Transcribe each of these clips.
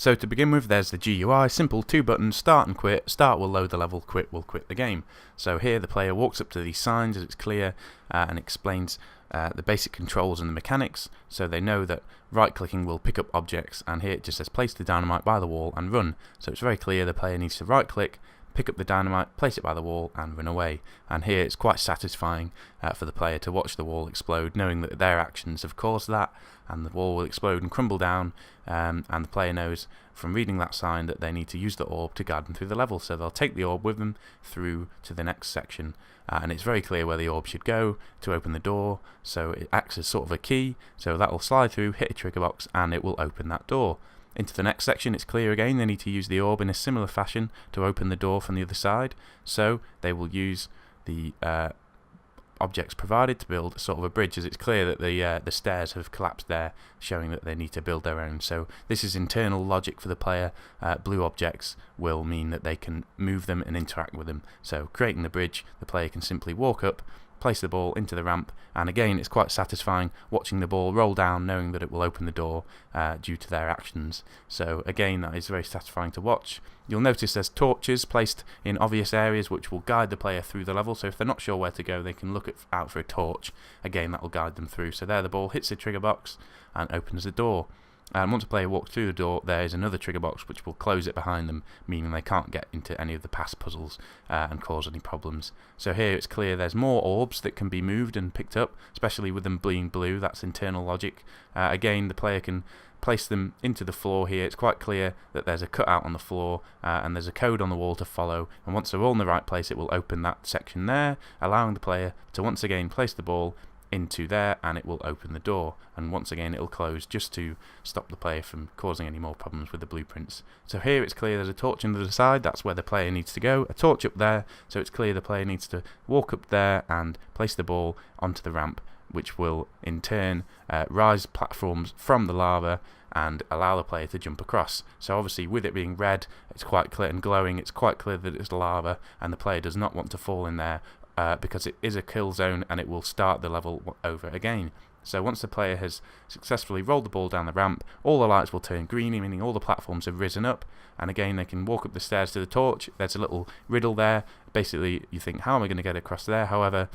So to begin with, there's the GUI, simple 2 buttons, start and quit. Start will load the level, quit will quit the game. So here the player walks up to these signs as it's clear and explains the basic controls and the mechanics, so they know that right clicking will pick up objects, and here it just says place the dynamite by the wall and run. So it's very clear the player needs to right click, pick up the dynamite, place it by the wall and run away. And here it's quite satisfying for the player to watch the wall explode, knowing that their actions have caused that, and the wall will explode and crumble down, and the player knows from reading that sign that they need to use the orb to guide them through the level. So they'll take the orb with them through to the next section, and it's very clear where the orb should go to open the door, so it acts as sort of a key, so that will slide through, hit a trigger box, and it will open that door. Into the next section, it's clear again they need to use the orb in a similar fashion to open the door from the other side, so they will use the objects provided to build sort of a bridge, as it's clear that the stairs have collapsed there, showing that they need to build their own. So this is internal logic for the player. Blue objects will mean that they can move them and interact with them. So creating the bridge, the player can simply walk up, place the ball into the ramp, and again it's quite satisfying watching the ball roll down, knowing that it will open the door due to their actions. So again, that is very satisfying to watch. You'll notice there's torches placed in obvious areas which will guide the player through the level, so if they're not sure where to go they can look out for a torch. Again, that will guide them through. So there the ball hits the trigger box and opens the door. And once a player walks through the door, there is another trigger box which will close it behind them, meaning they can't get into any of the past puzzles and cause any problems. So here it's clear there's more orbs that can be moved and picked up, especially with them being blue. That's internal logic. Again, the player can place them into the floor here. It's quite clear that there's a cutout on the floor and there's a code on the wall to follow, and once they're all in the right place it will open that section there, allowing the player to once again place the ball into there, and it will open the door, and once again it will close just to stop the player from causing any more problems with the blueprints. So here it's clear there's a torch on the other side, that's where the player needs to go, a torch up there, so it's clear the player needs to walk up there and place the ball onto the ramp, which will in turn rise platforms from the lava and allow the player to jump across. So obviously with it being red, it's quite clear, and glowing, it's quite clear that it's lava, and the player does not want to fall in there because it is a kill zone and it will start the level over again. So once the player has successfully rolled the ball down the ramp, all the lights will turn green, meaning all the platforms have risen up, and again they can walk up the stairs to the torch. There's a little riddle there. Basically you think, how am I going to get across there? However,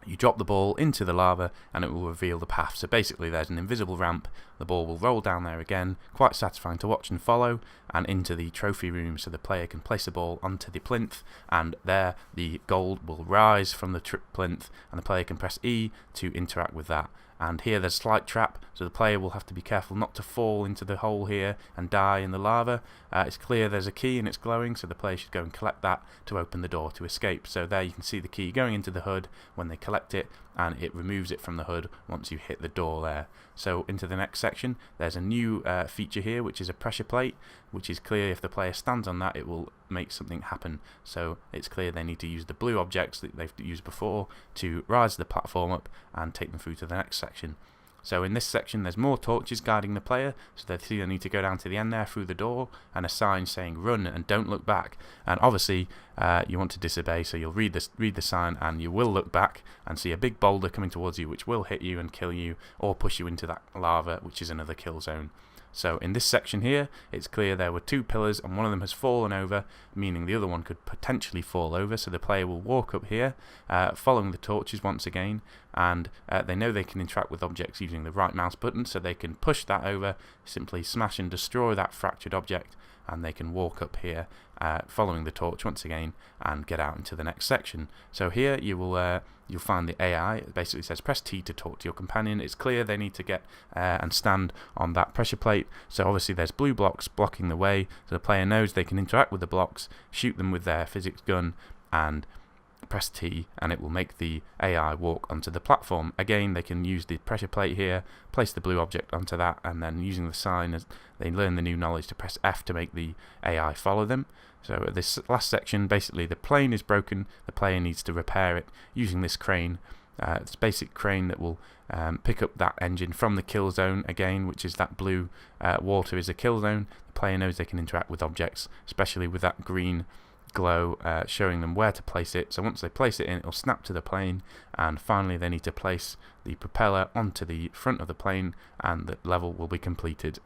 you drop the ball into the lava and it will reveal the path. So basically there's an invisible ramp, the ball will roll down there again, quite satisfying to watch and follow, and into the trophy room, so the player can place the ball onto the plinth, and there the gold will rise from the plinth, and the player can press E to interact with that. And here there's a slight trap, so the player will have to be careful not to fall into the hole here and die in the lava. It's clear there's a key and it's glowing, so the player should go and collect that to open the door to escape. So there you can see the key going into the hood when they collect it, and it removes it from the hood once you hit the door there. So into the next section, there's a new feature here, which is a pressure plate, which is clear if the player stands on that it will make something happen. So it's clear they need to use the blue objects that they've used before to rise the platform up and take them through to the next section. So in this section there's more torches guiding the player, so they need to go down to the end there through the door, and a sign saying run and don't look back. And obviously you want to disobey, so you'll read the sign and you will look back and see a big boulder coming towards you which will hit you and kill you, or push you into that lava, which is another kill zone. So in this section here, it's clear there were two pillars and one of them has fallen over, meaning the other one could potentially fall over. So the player will walk up here, following the torches once again, and they know they can interact with objects using the right mouse button, so they can push that over, simply smash and destroy that fractured object, and they can walk up here following the torch once again and get out into the next section. So here you'll find the AI. It basically says press T to talk to your companion. It's clear they need to get and stand on that pressure plate, so obviously there's blue blocks blocking the way, so the player knows they can interact with the blocks, shoot them with their physics gun, and press T and it will make the AI walk onto the platform. Again, they can use the pressure plate here, place the blue object onto that, and then using the sign as they learn the new knowledge to press F to make the AI follow them. So at this last section, basically the plane is broken, the player needs to repair it using this crane. It's a basic crane that will pick up that engine from the kill zone again, which is that blue water is a kill zone. The player knows they can interact with objects, especially with that green glow showing them where to place it. So once they place it in, it'll snap to the plane, and finally they need to place the propeller onto the front of the plane and the level will be completed.